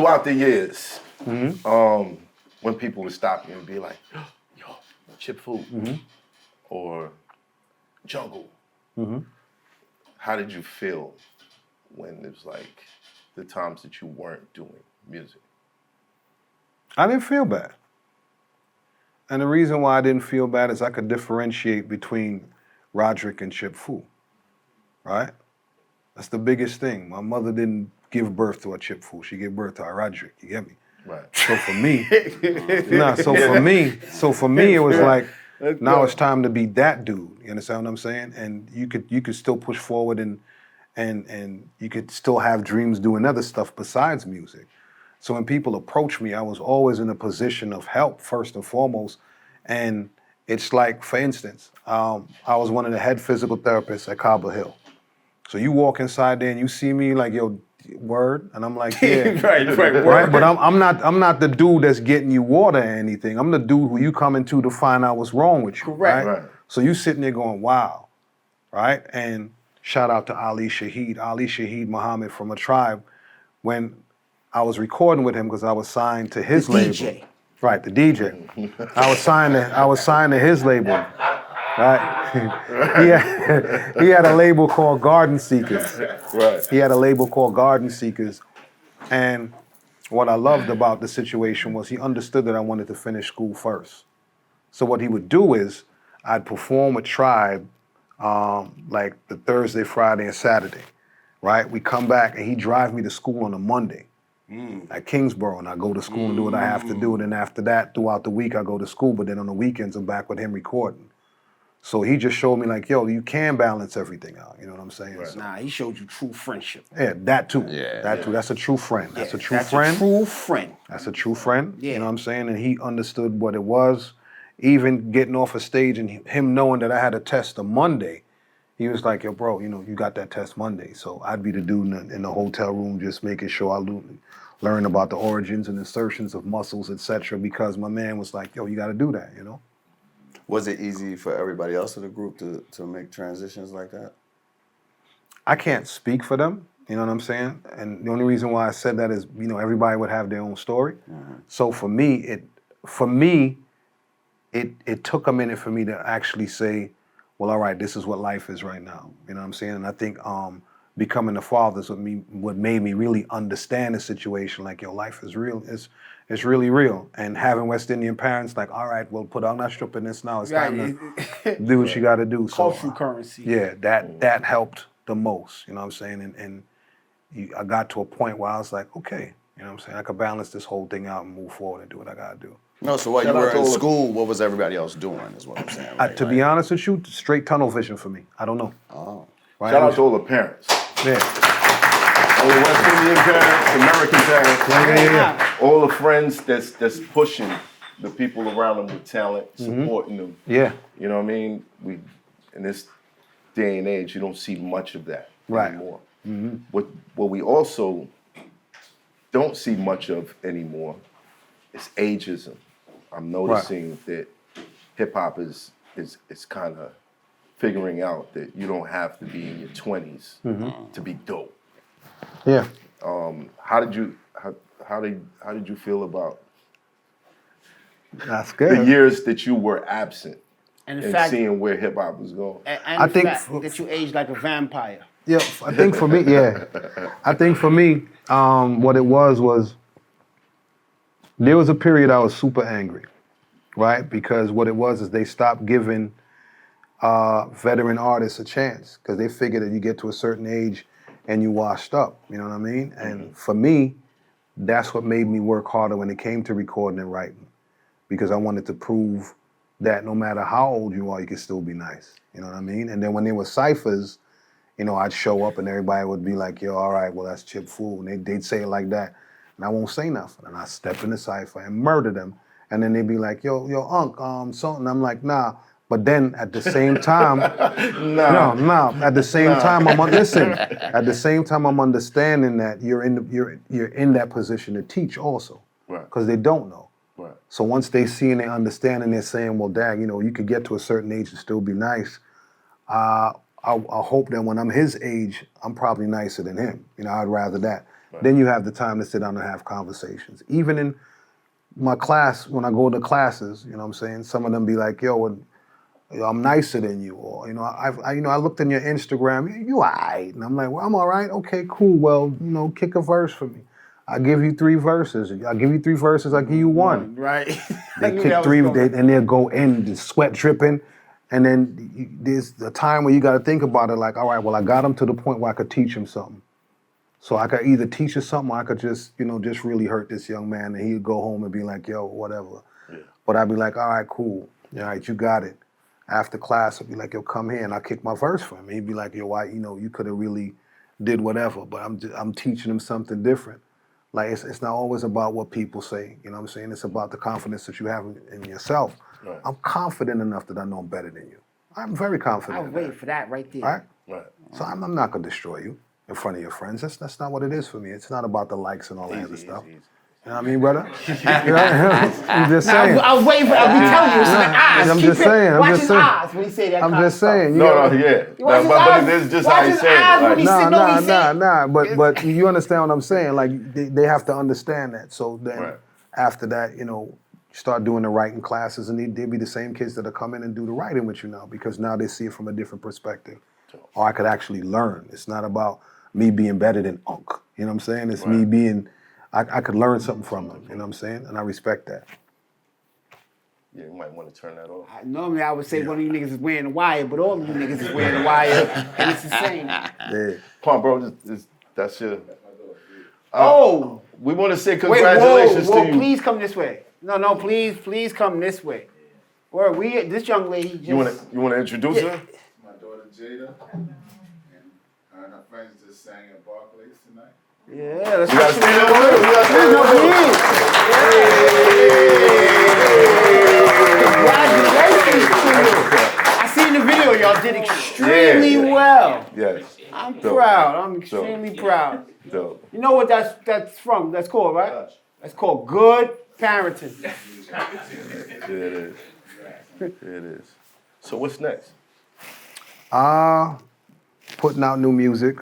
throughout the years, when people would stop you and be like, yo, Chip Fu, or Jungle, how did you feel when it was like the times that you weren't doing music? I didn't feel bad. And the reason why I didn't feel bad is I could differentiate between Roderick and Chip Fu, right? That's the biggest thing. My mother didn't give birth to a Chip Fu. She gave birth to a Roderick, you get me? Right. So for me, so for me, it was like, now it's time to be that dude. You understand what I'm saying? And you could still push forward and you could still have dreams doing other stuff besides music. So when people approach me, I was always in a position of help first and foremost. And it's like, for instance, I was one of the head physical therapists at Cobble Hill. So you walk inside there and you see me like, yo, word, and I'm like, yeah, right. But I'm not the dude that's getting you water or anything. I'm the dude who you coming to find out what's wrong with you. Correct. Right? So you sitting there going, wow, right? And shout out to Ali Shaheed Muhammad from a tribe. When I was recording with him because I was signed to his label. DJ. Right, the DJ. I was signed to his label. Right. he had a label called Garden Seekers. Right. He had a label called Garden Seekers. And what I loved about the situation was he understood that I wanted to finish school first. So what he would do is I'd perform with Tribe like the Thursday, Friday, and Saturday. Right? We come back and he'd drive me to school on a Monday at Kingsborough, and I go to school and do what I have to do. And then after that, throughout the week, I go to school, but then on the weekends, I'm back with him recording. So he just showed me like, yo, you can balance everything out. You know what I'm saying? Right. So, Nah, he showed you true friendship. yeah, that too. Yeah, that too. That's a true friend. That's a true That's friend. a true friend. That's a true friend. Yeah. You know what I'm saying? And he understood what it was. Even getting off a stage and him knowing that I had a test on Monday, he was like, yo, bro, you know, you got that test Monday. So I'd be the dude in the hotel room just making sure I learn about the origins and insertions of muscles, etc. Because my man was like, yo, you got to do that, you know? Was it easy for everybody else in the group to make transitions like that? I can't speak for them, you know what I'm saying? And the only reason why I said that is, you know, everybody would have their own story. So for me, it took a minute for me to actually say, well, all right, this is what life is right now. You know what I'm saying? And I think becoming a father is what made me really understand the situation. Like, yo, life is real. It's really real. And having West Indian parents, like, all right, well, I'm not stripping this now. It's time to do what you got to do. So, Cultural currency. yeah, that helped the most. You know what I'm saying? And I got to a point where I was like, okay, you know what I'm saying? I could balance this whole thing out and move forward and do what I got to do. No, so while you were in school, what was everybody else doing is what I'm saying. Right, To be honest with you, straight tunnel vision for me. I don't know. Oh. Right? Shout out to all the parents. Yeah. All the West Indian parents, American parents. Yeah. All the friends that's pushing the people around them with talent, supporting them. Yeah. You know what I mean? In this day and age, you don't see much of that anymore. What we also don't see much of anymore is ageism. I'm noticing that hip hop is kind of figuring out that you don't have to be in your 20s to be dope. Yeah. How did you feel about That's good. the years that you were absent And and seeing where hip hop was going? And I the think fact that you aged like a vampire. Yeah, I think for me, what it was there was a period I was super angry, right? Because what it was is they stopped giving veteran artists a chance because they figured that you get to a certain age and you washed up, you know what I mean? And for me, that's what made me work harder when it came to recording and writing, because I wanted to prove that no matter how old you are, you can still be nice, you know what I mean? And then when there were ciphers, you know, I'd show up and everybody would be like, yo, all right, well, that's Chip Fu. And they'd say it like that. And I won't say nothing. And I step in the cipher and murder them. And then they'd be like, yo, Unc, something. I'm like, nah. But then at the same time, At the same time, At the same time, I'm understanding that you're in that position to teach also. Right. Because they don't know. Right. So once they see and they understand and they're saying, well, dang, you know, you could get to a certain age and still be nice. I hope that when I'm his age, I'm probably nicer than him. You know, I'd rather that. Then you have the time to sit down and have conversations. Even in my class, when I go to classes, you know what I'm saying? Some of them be like, yo, I'm nicer than you, or I looked in your Instagram, you alright, and I'm like, well, I'm all right, okay, cool. Well, kick a verse for me. I give you 3 verses. I give you 3 verses. I give you 1. Right. They kick 3, and they'll go in, the sweat dripping, and then there's the time where you got to think about it. Like, all right, well, I got him to the point where I could teach him something. So I could either teach him something, or I could just really hurt this young man, and he'd go home and be like, yo, whatever. Yeah. But I'd be like, all right, cool. All right, you got it. After class, I'd be like, yo, come here, and I'll kick my verse for him. He'd be like, yo, you could have really did whatever, but I'm teaching him something different. Like, it's not always about what people say, you know what I'm saying? It's about the confidence that you have in yourself. Right. I'm confident enough that I know I'm better than you. I'm very confident. I was waiting for that right there. Right? Right. So I'm not going to destroy you in front of your friends. That's not what it is for me. It's not about the likes and all that other stuff. Easy. You know what I mean, brother? I'm just saying. I was waiting for. I'll be telling you, it's the eyes. I'm just saying. Watch his eyes when he say that. I'm just saying. Yeah. But this is just how he said it. Nah. But you understand what I'm saying? Like they have to understand that. So then after that, you start doing the writing classes, and they'll be the same kids that'll come in and do the writing with you now, because now they see it from a different perspective. Or I could actually learn. It's not about me being better than Unc. You know what I'm saying? It's me being. I could learn something from them, you know what I'm saying? And I respect that. Yeah, you might want to turn that off. Normally I would say one of you niggas is wearing the wire, but all of you niggas is wearing the wire, and it's the same. Yeah. Come on, bro, that's your... we want to say congratulations to you. Please come this way. No, please come this way. Or this young lady just... You want to introduce her? My daughter Jada, and her and her friends just sang at Barclays tonight. Yeah, let's go. You gotta stand up with her. Congratulations to you. I seen the video. Y'all did extremely well. Yes. I'm proud. I'm extremely proud. Dope. You know what that's from? That's called, right? That's called good parenting. Yeah, it is. It is. So what's next? Putting out new music.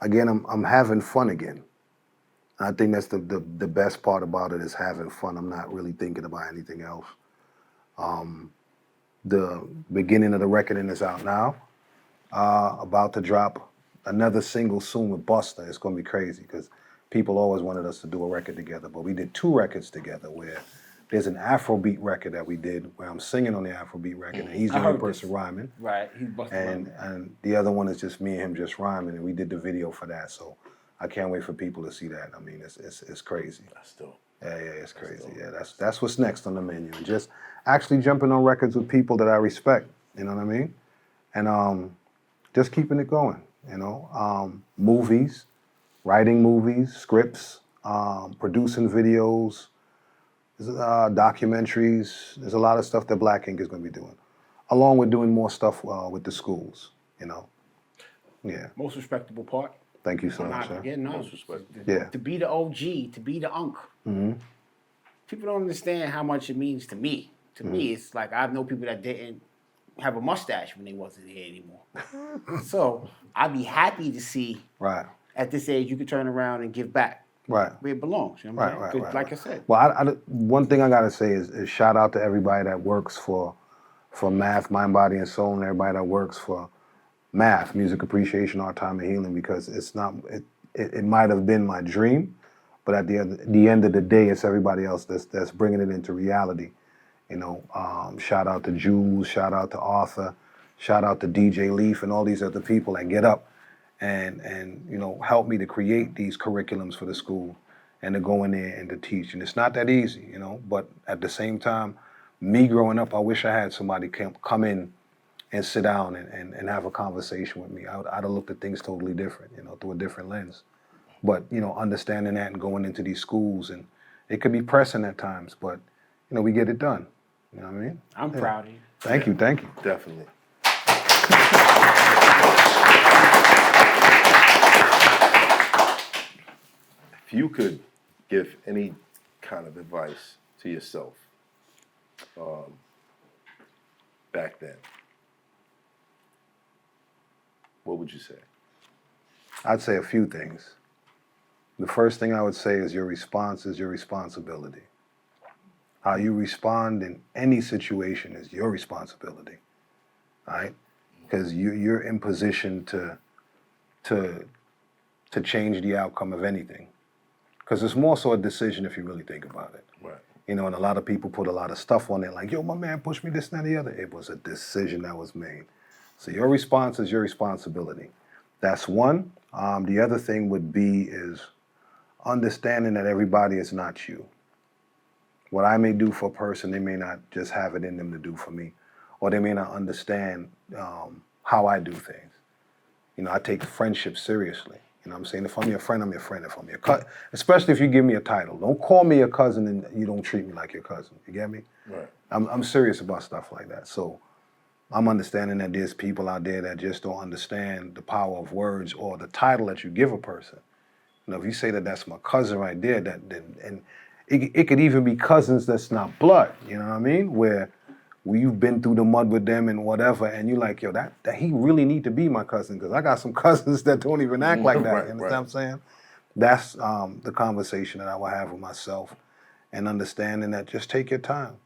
Again, I'm having fun again. I think that's the best part about it, is having fun. I'm not really thinking about anything else. The beginning of the recording is out now. About to drop another single soon with Busta. It's going to be crazy because people always wanted us to do a record together, but we did 2 records together where there's an Afrobeat record that we did where I'm singing on the Afrobeat record and he's the only person rhyming. Right, he's busting. And the other one is just me and him just rhyming, and we did the video for that. So I can't wait for people to see that. I mean, it's crazy. That's dope. Yeah, it's crazy. Yeah, that's what's next on the menu. Just actually jumping on records with people that I respect. You know what I mean? And just keeping it going. Movies, writing movies, scripts, producing videos. Documentaries. There's a lot of stuff that Black Ink is going to be doing, along with doing more stuff with the schools. Yeah. Most respectable part. Thank you so much, sir. Most respectable. Yeah. To be the OG, to be the Unc. Mm-hmm. People don't understand how much it means to me. To me, it's like I know people that didn't have a mustache when they wasn't here anymore. So I'd be happy to see. Right. At this age, you could turn around and give back. Right. Where it belongs. You know what I'm saying? Right. Like I said. Well, one thing I got to say is shout out to everybody that works for Math, Mind, Body, and Soul, and everybody that works for Math, Music Appreciation, Art, Time, and Healing, because it might have been my dream, but at the end of the day, it's everybody else that's bringing it into reality. Shout out to Jules, shout out to Arthur, shout out to DJ Leaf, and all these other people that get up and help me to create these curriculums for the school and to go in there and to teach. And it's not that easy, but at the same time, me growing up, I wish I had somebody come in and sit down and have a conversation with me. I'd have looked at things totally different, through a different lens. But, understanding that and going into these schools, and it could be pressing at times, but, we get it done. You know what I mean? I'm proud of you. Thank you. Definitely. If you could give any kind of advice to yourself back then, what would you say? I'd say a few things. The first thing I would say is your response is your responsibility. How you respond in any situation is your responsibility, right? Because you're in position to change the outcome of anything. Because it's more so a decision if you really think about it. Right. You know, and a lot of people put a lot of stuff on it, like, yo, my man pushed me this and that, the other. It was a decision that was made. So your response is your responsibility. That's one. The other thing would be is understanding that everybody is not you. What I may do for a person, they may not just have it in them to do for me, or they may not understand how I do things. You know, I take friendship seriously. You know what I'm saying? If I'm your friend, I'm your friend. If I'm your cousin, especially if you give me a title. Don't call me your cousin and you don't treat me like your cousin. You get me? Right. I'm serious about stuff like that. So I'm understanding that there's people out there that just don't understand the power of words or the title that you give a person. You know, if you say that that's my cousin right there, and it could even be cousins that's not blood. You know what I mean? Where you've been through the mud with them and whatever, and you're like, yo, that he really need to be my cousin, because I got some cousins that don't even act like that. Right, You understand right. what I'm saying? That's the conversation that I will have with myself, and understanding that just take your time.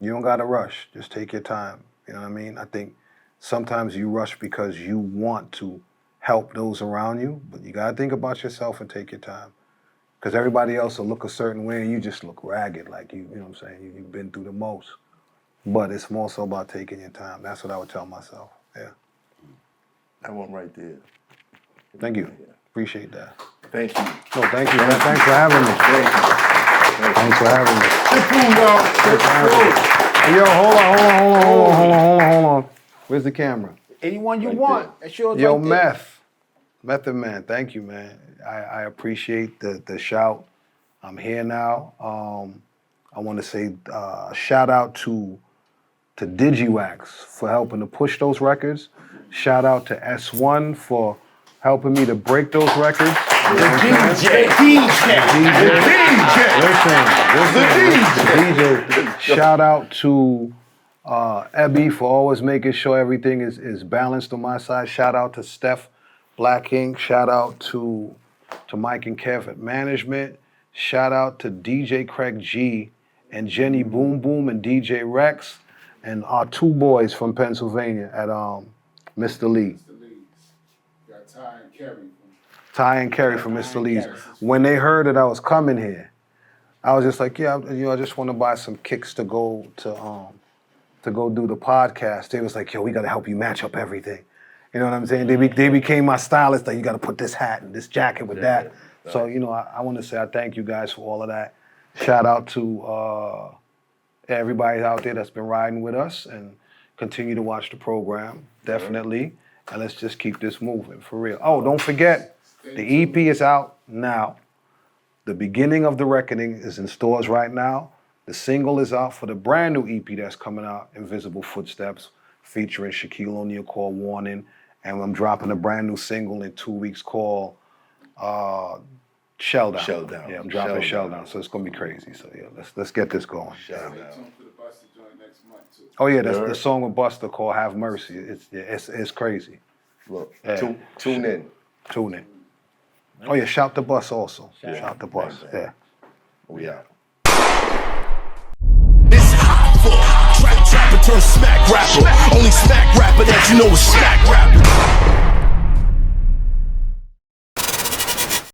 You don't got to rush. Just take your time. You know what I mean? I think sometimes you rush because you want to help those around you, but you got to think about yourself and take your time. Because everybody else will look a certain way and you just look ragged, like you know what I'm saying? You've been through the most. But it's more so about taking your time. That's what I would tell myself. Yeah. That one right there. Thank you. Yeah. Appreciate that. Thank you. No, thank you. Man. Thanks for having me. Thanks for having me. Hey, yo, hold on. Where's the camera? Anyone you Right want. there. That's yours Yo, right there. Method Man, thank you, man. I appreciate the shout. I'm here now. I want to say shout out to DigiWax for helping to push those records. Shout out to S1 for helping me to break those records. DJ. DJ. Shout out to Ebby for always making sure everything is balanced on my side. Shout out to Steph Black Ink. Shout out to Mike and Kev at management. Shout out to DJ Craig G and Jenny Boom Boom and DJ Rex and our two boys from Pennsylvania at Mr. Lee. Mr. Leeds. Got Ty and Kerry. Ty and Kerry from Mr. Lee's. When they heard that I was coming here, I was just like, yeah, you know, I just want to buy some kicks to go do the podcast. They was like, yo, we got to help you match up everything. You know what I'm saying? They became my stylist. Like, you got to put this hat and this jacket with that. So, you know, I want to say I thank you guys for all of that. Shout out to everybody out there that's been riding with us, and continue to watch the program, definitely. And let's just keep this moving, for real. Oh, don't forget, the EP is out now. The Beginning of the Reckoning is in stores right now. The single is out for the brand new EP that's coming out, Invisible Footsteps, featuring Shaquille O'Neal, called Warning. And I'm dropping a brand new single in 2 weeks called Shell Down. Shell Down. Yeah, I'm dropping Shell Shell Down. Down. So it's gonna be crazy. So yeah, let's get this going. Shell Stay Down. tuned for the Busta joint next month too. Oh yeah, that's Word. the song with Busta called Have Mercy. It's crazy. Look, Yeah. tune in. Tune in. Oh yeah, shout the bus also. Shout the bus. Bang, bang. Yeah. We out. It's hot for trapper turn smack rapper. Only smack rapper that you know is smack rapper.